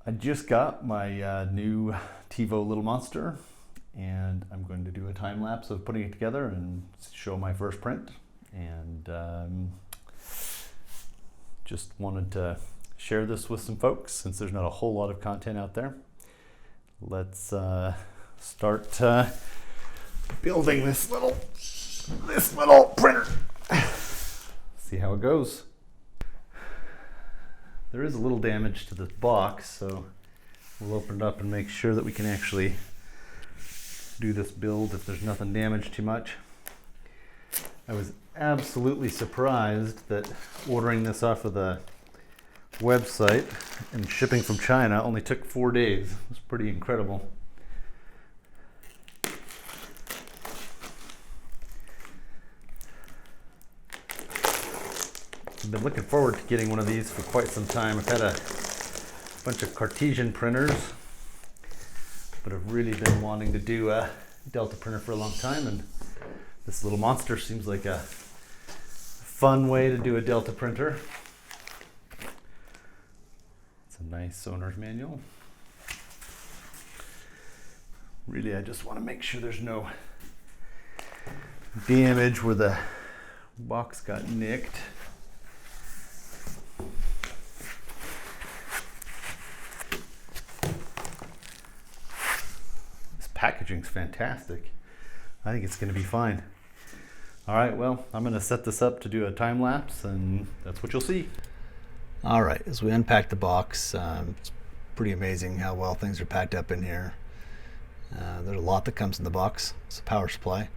I just got my new Tevo little monster, and I'm going to do a time lapse of putting it together and show my first print. And just wanted to share this with some folks since there's not a whole lot of content out there. Let's start building this little printer. See how it goes. There is a little damage to this box, so we'll open it up and make sure that we can actually do this build if there's nothing damaged too much. I was absolutely surprised that ordering this off of the website and shipping from China only took 4 days. It was pretty incredible. I've been looking forward to getting one of these for quite some time. I've had a bunch of Cartesian printers, but I've really been wanting to do a Delta printer for a long time, and this little monster seems like a fun way to do a Delta printer. It's a nice owner's manual. Really, I just want to make sure there's no damage where the box got nicked. Packaging's fantastic. I think it's going to be fine. All right, well, I'm going to set this up to do a time lapse, and that's what you'll see. All right, as we unpack the box, it's pretty amazing how well things are packed up in here. There's a lot that comes in the box. It's a power supply.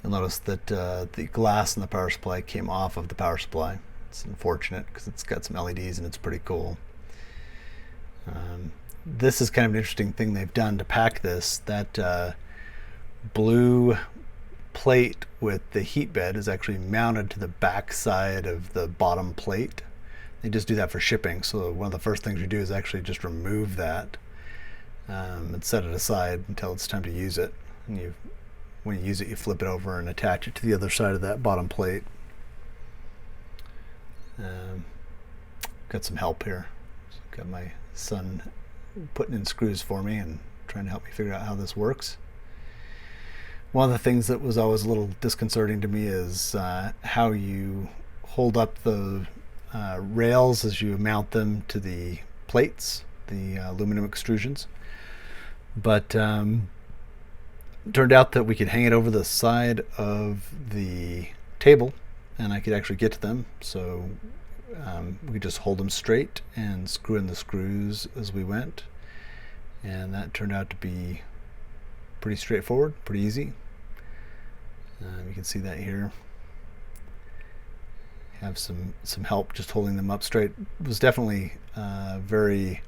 You'll notice that the glass in the power supply came off of the power supply. It's unfortunate because it's got some LEDs and it's pretty cool. This is kind of an interesting thing they've done to pack this. That blue plate with the heat bed is actually mounted to the back side of the bottom plate. They just do that for shipping. So one of the first things you do is actually just remove that and set it aside until it's time to use it. And when you use it, you flip it over and attach it to the other side of that bottom plate. Got some help here. Got my son putting in screws for me and trying to help me figure out how this works. One of the things that was always a little disconcerting to me is how you hold up the rails as you mount them to the plates, the aluminum extrusions. But turned out that we could hang it over the side of the table and I could actually get to them. So we could just hold them straight and screw in the screws as we went, and that turned out to be pretty straightforward, pretty easy. You can see that here. Have some help just holding them up straight. It was definitely very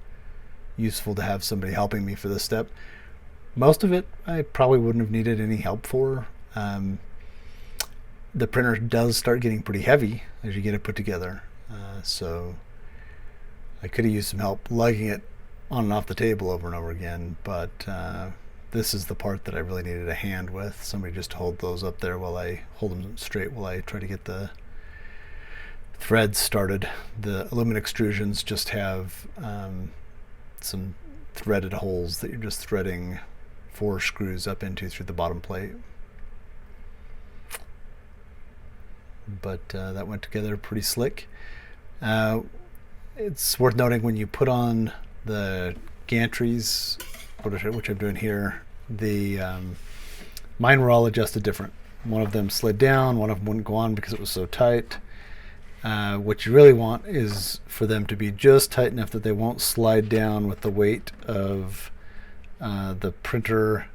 useful to have somebody helping me for this step. Most of it I probably wouldn't have needed any help for. The printer does start getting pretty heavy as you get it put together. So I could have used some help lugging it on and off the table over and over again, but this is the part that I really needed a hand with. Somebody just to hold those up there while I hold them straight while I try to get the threads started. The aluminum extrusions just have some threaded holes that you're just threading 4 screws up into through the bottom plate. But that went together pretty slick. It's worth noting when you put on the gantries, which I'm doing here, mine were all adjusted different. One of them slid down, one of them wouldn't go on because it was so tight. What you really want is for them to be just tight enough that they won't slide down with the weight of the printer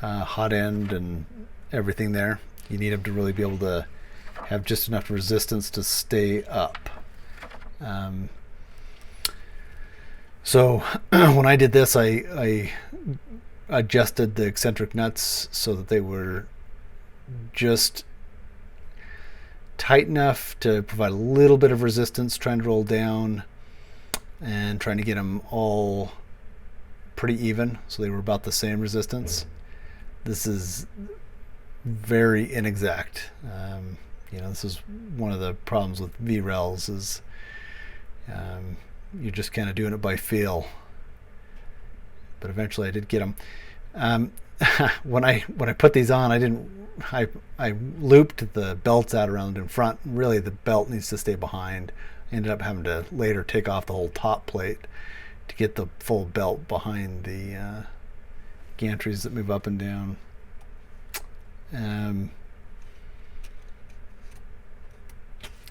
hot end and everything there. You need them to really be able to have just enough resistance to stay up. So when I did this, I adjusted the eccentric nuts so that they were just tight enough to provide a little bit of resistance, trying to roll down and trying to get them all pretty even so they were about the same resistance. This is very inexact. This is one of the problems with VRELs is you're just kind of doing it by feel. but eventually I did get them. When I put these on, I looped the belts out around in front. Really, the belt needs to stay behind. I ended up having to later take off the whole top plate to get the full belt behind the gantries that move up and down.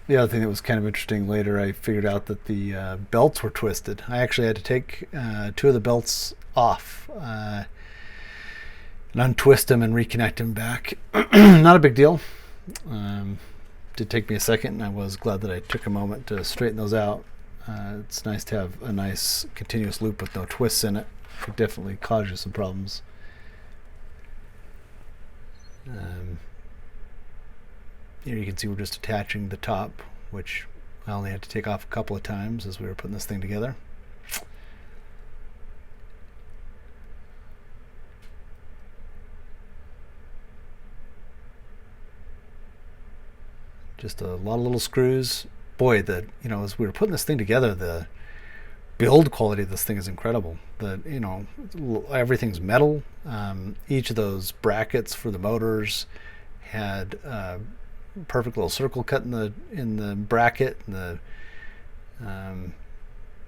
The other thing that was kind of interesting later, I figured out that the belts were twisted. I actually had to take 2 of the belts off and untwist them and reconnect them back. Not a big deal. Did take me a second, and I was glad that I took a moment to straighten those out. It's nice to have a nice continuous loop with no twists in it. It could definitely cause you some problems. Here you can see we're just attaching the top, which I only had to take off a couple of times as we were putting this thing together. Just a lot of little screws. Boy, as we were putting this thing together, the build quality of this thing is incredible. Everything's metal. Each of those brackets for the motors had a perfect little circle cut in the bracket, and the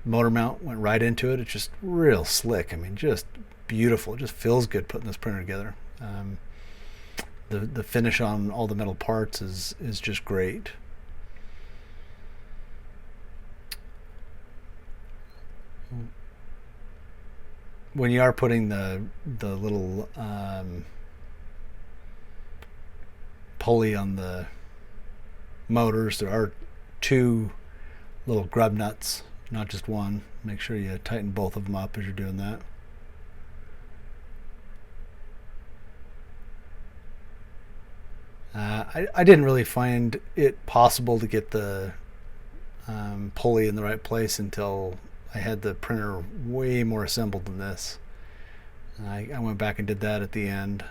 motor mount went right into it. It's just real slick. I mean, just beautiful. It just feels good putting this printer together. The finish on all the metal parts is just great. When you are putting the little pulley on the motors, there are 2 little grub nuts, not just one. Make sure you tighten both of them up as you're doing that. I didn't really find it possible to get the pulley in the right place until I had the printer way more assembled than this. I went back and did that at the end.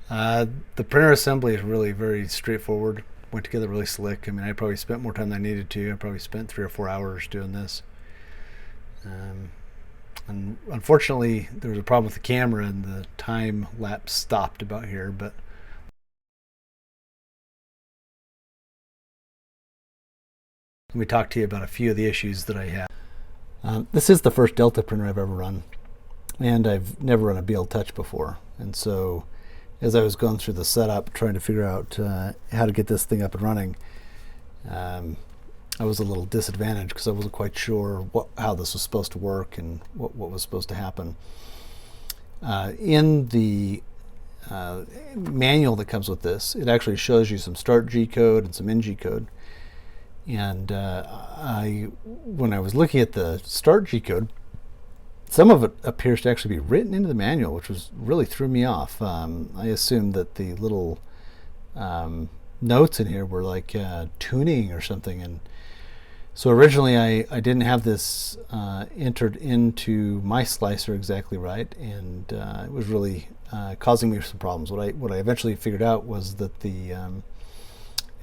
The printer assembly is really very straightforward. Went together really slick. I mean, I probably spent more time than I needed to. I probably spent 3 or 4 hours doing this. And unfortunately, there was a problem with the camera, and the time lapse stopped about here. But let me talk to you about a few of the issues that I had. This is the first Delta printer I've ever run, and I've never run a BL Touch before. And so, as I was going through the setup, trying to figure out how to get this thing up and running, I was a little disadvantaged because I wasn't quite sure how this was supposed to work and what was supposed to happen. In the manual that comes with this, it actually shows you some start G code and some end G code. And when I was looking at the start G code, some of it appears to actually be written into the manual, which really threw me off. I assumed that the little notes in here were like tuning or something, and so originally I didn't have this entered into my slicer exactly right, and it was really causing me some problems. What I eventually figured out was that the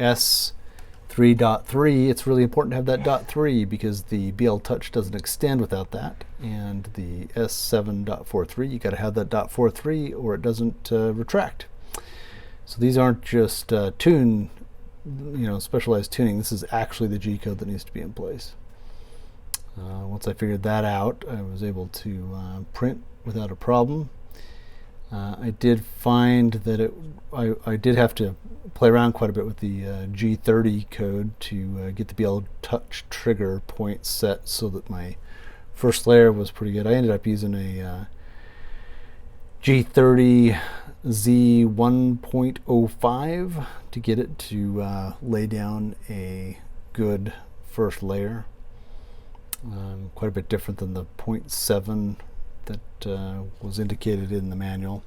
S3.3, it's really important to have that .3 because the BL Touch doesn't extend without that, and the S7.43, you got to have that .43 or it doesn't retract. So these aren't just specialized tuning. This is actually the G code that needs to be in place. Once I figured that out, I was able to print without a problem. I did find that I did have to play around quite a bit with the G30 code to get the BL Touch trigger point set so that my first layer was pretty good. I ended up using a G30 Z1.05 to get it to lay down a good first layer. Quite a bit different than the 0.7 that was indicated in the manual.